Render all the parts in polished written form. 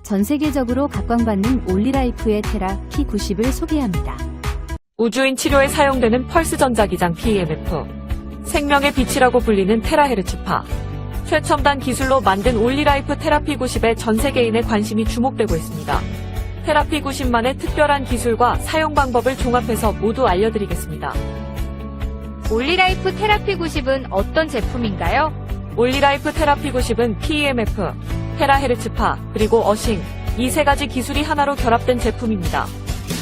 전 세계적으로 각광받는 올리라이프의 테라 P90을 소개합니다. 우주인 치료에 사용되는 펄스 전자기장 PEMF, 생명의 빛이라고 불리는 테라헤르츠파, 최첨단 기술로 만든 올리라이프 테라피 90에 전 세계인의 관심이 주목되고 있습니다. 테라피 90만의 특별한 기술과 사용 방법을 종합해서 모두 알려드리겠습니다. 올리라이프 테라피 90은 어떤 제품인가요? 올리라이프 테라피 90은 PEMF, 테라헤르츠파, 그리고 어싱, 이 세 가지 기술이 하나로 결합된 제품입니다.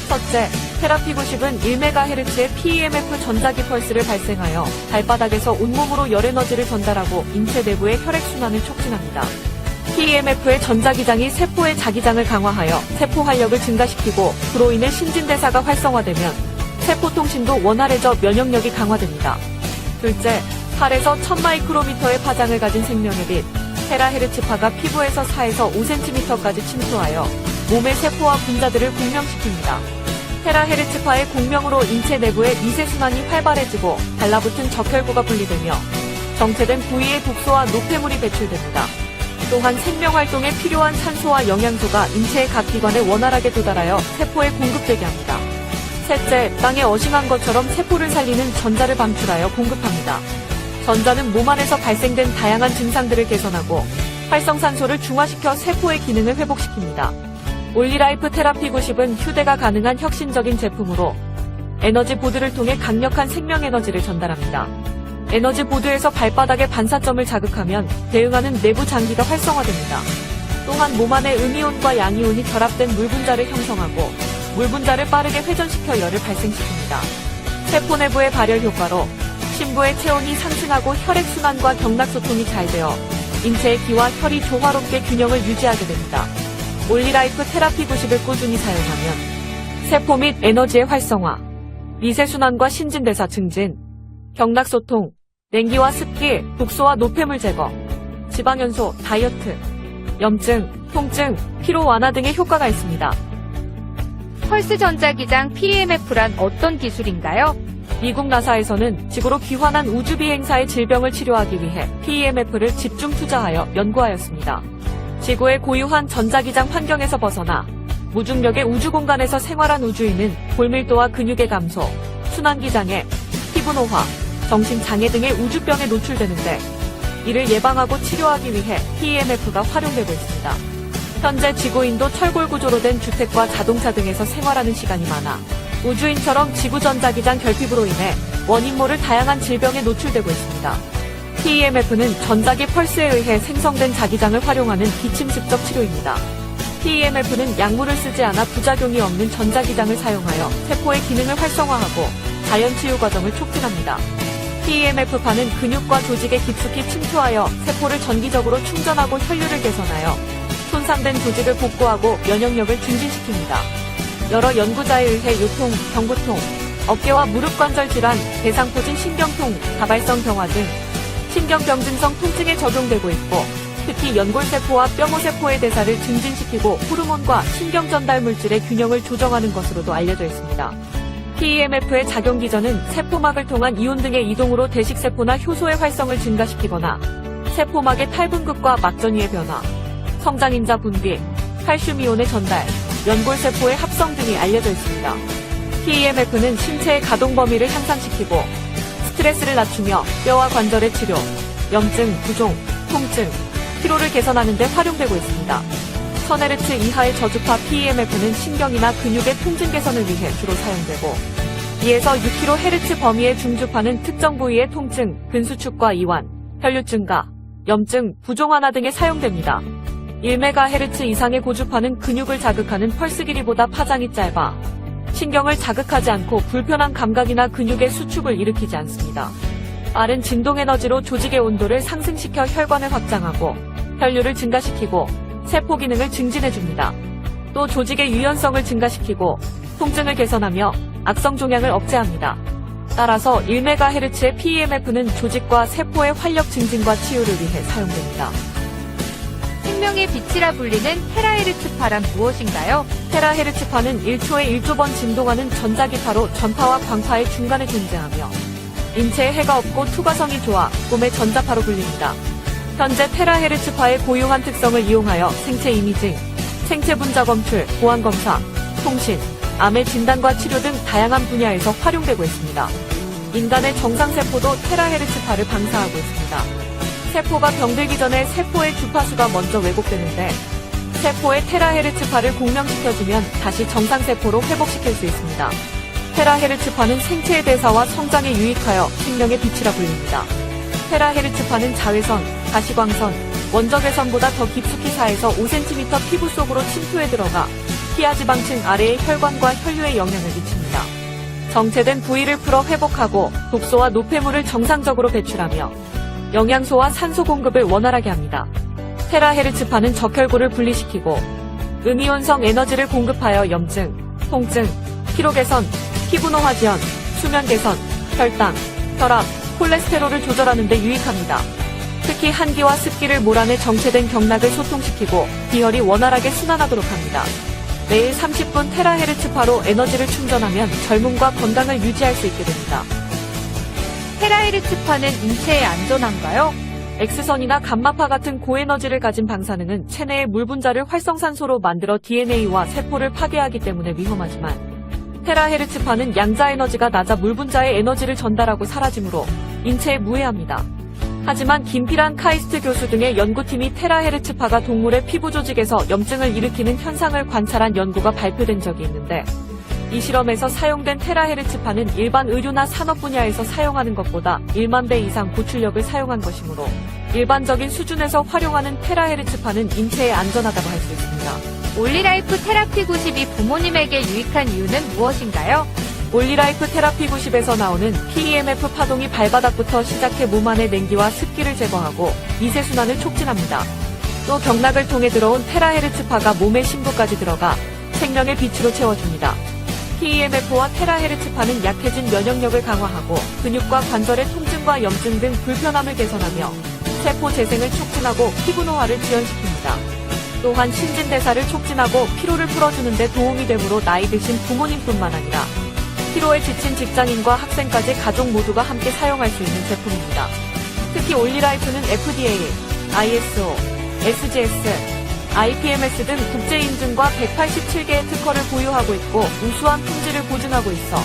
첫째, 테라피 90은 1MHz의 PEMF 전자기 펄스를 발생하여 발바닥에서 온몸으로 열에너지를 전달하고 인체 내부의 혈액순환을 촉진합니다. PEMF의 전자기장이 세포의 자기장을 강화하여 세포 활력을 증가시키고 그로 인해 신진대사가 활성화되면 세포 통신도 원활해져 면역력이 강화됩니다. 둘째, 8에서 1000마이크로미터의 파장을 가진 생명의 빛, 테라헤르츠파가 피부에서 4에서 5cm까지 침투하여 몸의 세포와 분자들을 공명시킵니다. 테라헤르츠파의 공명으로 인체 내부의 미세순환이 활발해지고 달라붙은 적혈구가 분리되며 정체된 부위의 독소와 노폐물이 배출됩니다. 또한 생명활동에 필요한 산소와 영양소가 인체의 각 기관에 원활하게 도달하여 세포에 공급되게 합니다. 셋째, 땅에 어싱한 것처럼 세포를 살리는 전자를 방출하여 공급합니다. 전자는 몸 안에서 발생된 다양한 증상들을 개선하고 활성산소를 중화시켜 세포의 기능을 회복시킵니다. 올리라이프 테라피 90은 휴대가 가능한 혁신적인 제품으로 에너지 보드를 통해 강력한 생명에너지를 전달합니다. 에너지 보드에서 발바닥의 반사점을 자극하면 대응하는 내부 장기가 활성화됩니다. 또한 몸 안에 음이온과 양이온이 결합된 물분자를 형성하고 물분자를 빠르게 회전시켜 열을 발생시킵니다. 세포 내부의 발열 효과로 심부의 체온이 상승하고 혈액순환과 경락소통이 잘 되어 인체의 기와 혈이 조화롭게 균형을 유지하게 됩니다. 올리라이프 테라피 90을 꾸준히 사용하면 세포 및 에너지의 활성화, 미세순환과 신진대사 증진, 경락소통, 냉기와 습기, 독소와 노폐물 제거, 지방연소, 다이어트, 염증, 통증, 피로 완화 등의 효과가 있습니다. 펄스 전자기장 PEMF란 어떤 기술인가요? 미국 나사에서는 지구로 귀환한 우주비행사의 질병을 치료하기 위해 PEMF를 집중 투자하여 연구하였습니다. 지구의 고유한 전자기장 환경에서 벗어나 무중력의 우주공간에서 생활한 우주인은 골밀도와 근육의 감소, 순환기장애, 피부노화, 정신장애 등의 우주병에 노출되는데 이를 예방하고 치료하기 위해 PEMF가 활용되고 있습니다. 현재 지구인도 철골 구조로 된 주택과 자동차 등에서 생활하는 시간이 많아 우주인처럼 지구 전자기장 결핍으로 인해 원인 모를 다양한 질병에 노출되고 있습니다. PEMF는 전자기 펄스에 의해 생성된 자기장을 활용하는 비침습적 치료입니다. PEMF는 약물을 쓰지 않아 부작용이 없는 전자기장을 사용하여 세포의 기능을 활성화하고 자연치유 과정을 촉진합니다. PEMF파는 근육과 조직에 깊숙이 침투하여 세포를 전기적으로 충전하고 혈류를 개선하여 손상된 조직을 복구하고 면역력을 증진시킵니다. 여러 연구자에 의해 요통, 경부통, 어깨와 무릎 관절 질환, 대상포진 신경통, 다발성 병화 등 신경병증성 통증에 적용되고 있고 특히 연골세포와 뼈모세포의 대사를 증진시키고 호르몬과 신경전달 물질의 균형을 조정하는 것으로도 알려져 있습니다. PEMF의 작용 기전은 세포막을 통한 이온 등의 이동으로 대식세포나 효소의 활성을 증가시키거나 세포막의 탈분급과 막전위의 변화, 성장인자 분비, 칼슘이온의 전달, 연골세포의 합성 등이 알려져 있습니다. PEMF는 신체의 가동 범위를 향상시키고 스트레스를 낮추며 뼈와 관절의 치료, 염증, 부종, 통증, 피로를 개선하는 데 활용되고 있습니다. 1000Hz 이하의 저주파 PEMF는 신경이나 근육의 통증 개선을 위해 주로 사용되고 2에서 6kHz 범위의 중주파는 특정 부위의 통증, 근수축과 이완, 혈류 증가, 염증, 부종 완화 등에 사용됩니다. 1MHz 이상의 고주파는 근육을 자극하는 펄스 길이보다 파장이 짧아 신경을 자극하지 않고 불편한 감각이나 근육의 수축을 일으키지 않습니다. 빠른 진동 에너지로 조직의 온도를 상승시켜 혈관을 확장하고 혈류를 증가시키고 세포 기능을 증진해줍니다. 또 조직의 유연성을 증가시키고 통증을 개선하며 악성 종양을 억제합니다. 따라서 1MHz의 PEMF는 조직과 세포의 활력 증진과 치유를 위해 사용됩니다. 생명의 빛이라 불리는 테라헤르츠파란 무엇인가요? 테라헤르츠파는 1초에 1조번 진동하는 전자기파로 전파와 광파의 중간에 존재하며 인체에 해가 없고 투과성이 좋아 꿈의 전자파로 불립니다. 현재 테라헤르츠파의 고유한 특성을 이용하여 생체 이미징, 생체 분자 검출, 보안 검사, 통신, 암의 진단과 치료 등 다양한 분야에서 활용되고 있습니다. 인간의 정상세포도 테라헤르츠파를 방사하고 있습니다. 세포가 병들기 전에 세포의 주파수가 먼저 왜곡되는데 세포의 테라헤르츠파를 공명시켜주면 다시 정상세포로 회복시킬 수 있습니다. 테라헤르츠파는 생체의 대사와 성장에 유익하여 생명의 빛이라 불립니다. 테라헤르츠파는 자외선, 가시광선, 원적외선보다 더 깊숙이 4에서 5cm 피부 속으로 침투해 들어가 피하지방층 아래의 혈관과 혈류에 영향을 미칩니다. 정체된 부위를 풀어 회복하고 독소와 노폐물을 정상적으로 배출하며 영양소와 산소 공급을 원활하게 합니다. 테라헤르츠파는 적혈구를 분리시키고 음이온성 에너지를 공급하여 염증, 통증, 피로 개선, 피부노화 지연, 수면 개선, 혈당, 혈압, 콜레스테롤을 조절하는 데 유익합니다. 특히 한기와 습기를 몰아내 정체된 경락을 소통시키고 비혈이 원활하게 순환하도록 합니다. 매일 30분 테라헤르츠파로 에너지를 충전하면 젊음과 건강을 유지할 수 있게 됩니다. 테라헤르츠파는 인체에 안전한가요? X선이나 감마파 같은 고에너지를 가진 방사능은 체내의 물 분자를 활성산소로 만들어 DNA와 세포를 파괴하기 때문에 위험하지만 테라헤르츠파는 양자 에너지가 낮아 물 분자의 에너지를 전달하고 사라지므로 인체에 무해합니다. 하지만 김피란 카이스트 교수 등의 연구팀이 테라헤르츠파가 동물의 피부 조직에서 염증을 일으키는 현상을 관찰한 연구가 발표된 적이 있는데 이 실험에서 사용된 테라헤르츠파는 일반 의료나 산업 분야에서 사용하는 것보다 1만 배 이상 고출력을 사용한 것이므로 일반적인 수준에서 활용하는 테라헤르츠파는 인체에 안전하다고 할 수 있습니다. 올리라이프 테라피 90이 부모님에게 유익한 이유는 무엇인가요? 올리라이프 테라피 90에서 나오는 PEMF 파동이 발바닥부터 시작해 몸 안의 냉기와 습기를 제거하고 미세순환을 촉진합니다. 또 경락을 통해 들어온 테라헤르츠파가 몸의 심부까지 들어가 생명의 빛으로 채워줍니다. PEMF와 테라헤르츠파는 약해진 면역력을 강화하고 근육과 관절의 통증과 염증 등 불편함을 개선하며 세포 재생을 촉진하고 피부 노화를 지연시킵니다. 또한 신진대사를 촉진하고 피로를 풀어주는 데 도움이 되므로 나이 드신 부모님뿐만 아니라 피로에 지친 직장인과 학생까지 가족 모두가 함께 사용할 수 있는 제품입니다. 특히 올리라이프는 FDA, ISO, SGS, IPMS 등 국제인증과 187개의 특허를 보유하고 있고 우수한 품질을 보증하고 있어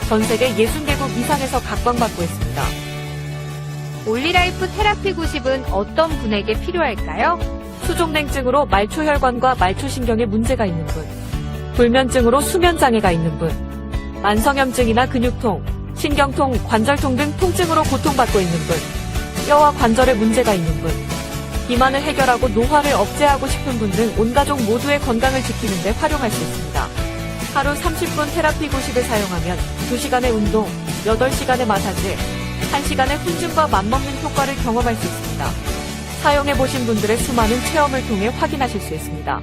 전 세계 60개국 이상에서 각광받고 있습니다. 올리라이프 테라피 90은 어떤 분에게 필요할까요? 수족냉증으로 말초혈관과 말초신경에 문제가 있는 분, 불면증으로 수면장애가 있는 분, 만성염증이나 근육통, 신경통, 관절통 등 통증으로 고통받고 있는 분, 뼈와 관절에 문제가 있는 분, 비만을 해결하고 노화를 억제하고 싶은 분 등 온 가족 모두의 건강을 지키는 데 활용할 수 있습니다. 하루 30분 테라피 90을 사용하면 2시간의 운동, 8시간의 마사지, 1시간의 훈증과 맞먹는 효과를 경험할 수 있습니다. 사용해보신 분들의 수많은 체험을 통해 확인하실 수 있습니다.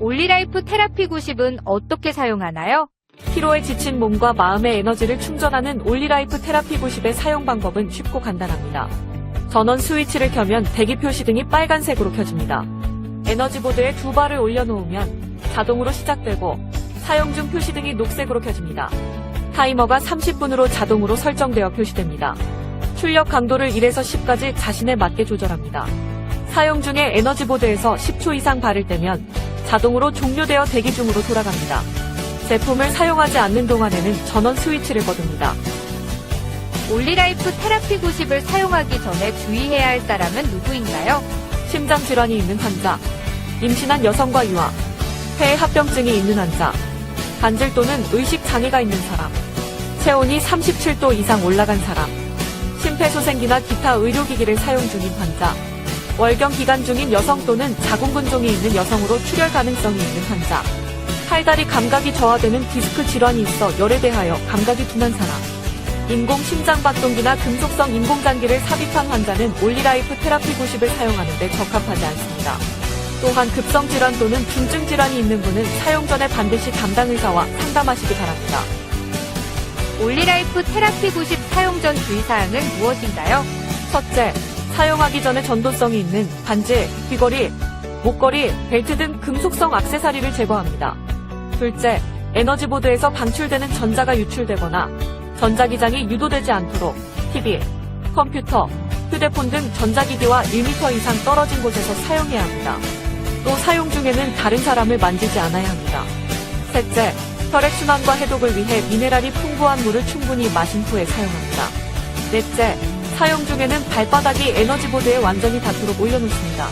올리라이프 테라피 90은 어떻게 사용하나요? 피로에 지친 몸과 마음의 에너지를 충전하는 올리라이프 테라피 90의 사용 방법은 쉽고 간단합니다. 전원 스위치를 켜면 대기 표시 등이 빨간색으로 켜집니다. 에너지보드에 2발을 올려놓으면 자동으로 시작되고 사용 중 표시 등이 녹색으로 켜집니다. 타이머가 30분으로 자동으로 설정되어 표시됩니다. 출력 강도를 1에서 10까지 자신에 맞게 조절합니다. 사용 중에 에너지보드에서 10초 이상 발을 떼면 자동으로 종료되어 대기 중으로 돌아갑니다. 제품을 사용하지 않는 동안에는 전원 스위치를 꺼둡니다. 올리라이프 테라피 90을 사용하기 전에 주의해야 할 사람은 누구인가요? 심장질환이 있는 환자, 임신한 여성과 유아, 폐합병증이 있는 환자, 간질 또는 의식장애가 있는 사람, 체온이 37도 이상 올라간 사람, 심폐소생기나 기타 의료기기를 사용 중인 환자, 월경 기간 중인 여성 또는 자궁근종이 있는 여성으로 출혈 가능성이 있는 환자, 팔다리 감각이 저하되는 디스크 질환이 있어 열에 대하여 감각이 둔한 사람, 인공심장박동기나 금속성 인공장기를 삽입한 환자는 올리라이프 테라피 90을 사용하는 데 적합하지 않습니다. 또한 급성질환 또는 중증질환이 있는 분은 사용 전에 반드시 담당 의사와 상담하시기 바랍니다. 올리라이프 테라피 90 사용 전 주의사항은 무엇인가요? 첫째, 사용하기 전에 전도성이 있는 반지, 귀걸이, 목걸이, 벨트 등 금속성 액세서리를 제거합니다. 둘째, 에너지보드에서 방출되는 전자가 유출되거나 전자기장이 유도되지 않도록 TV, 컴퓨터, 휴대폰 등 전자기기와 1m 이상 떨어진 곳에서 사용해야 합니다. 또 사용 중에는 다른 사람을 만지지 않아야 합니다. 셋째, 혈액순환과 해독을 위해 미네랄이 풍부한 물을 충분히 마신 후에 사용합니다. 넷째, 사용 중에는 발바닥이 에너지보드에 완전히 닿도록 올려놓습니다.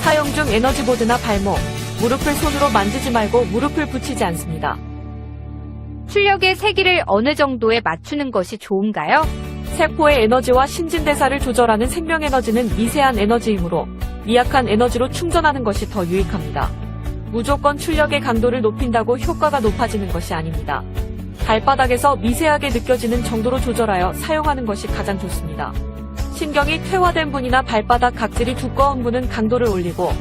사용 중 에너지보드나 발목, 무릎을 손으로 만지지 말고 무릎을 붙이지 않습니다. 출력의 세기를 어느 정도에 맞추는 것이 좋은가요? 세포의 에너지와 신진대사를 조절하는 생명에너지는 미세한 에너지이므로 미약한 에너지로 충전하는 것이 더 유익합니다. 무조건 출력의 강도를 높인다고 효과가 높아지는 것이 아닙니다. 발바닥에서 미세하게 느껴지는 정도로 조절하여 사용하는 것이 가장 좋습니다. 신경이 퇴화된 분이나 발바닥 각질이 두꺼운 분은 강도를 올리고,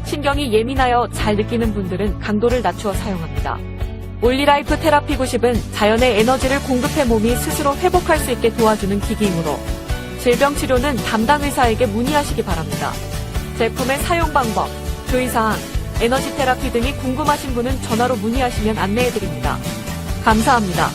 신경이 예민하여 잘 느끼는 분들은 강도를 낮추어 사용합니다. 올리라이프 테라피 90은 자연의 에너지를 공급해 몸이 스스로 회복할 수 있게 도와주는 기기이므로 질병 치료는 담당 의사에게 문의하시기 바랍니다. 제품의 사용 방법, 주의사항, 에너지 테라피 등이 궁금하신 분은 전화로 문의하시면 안내해드립니다. 감사합니다.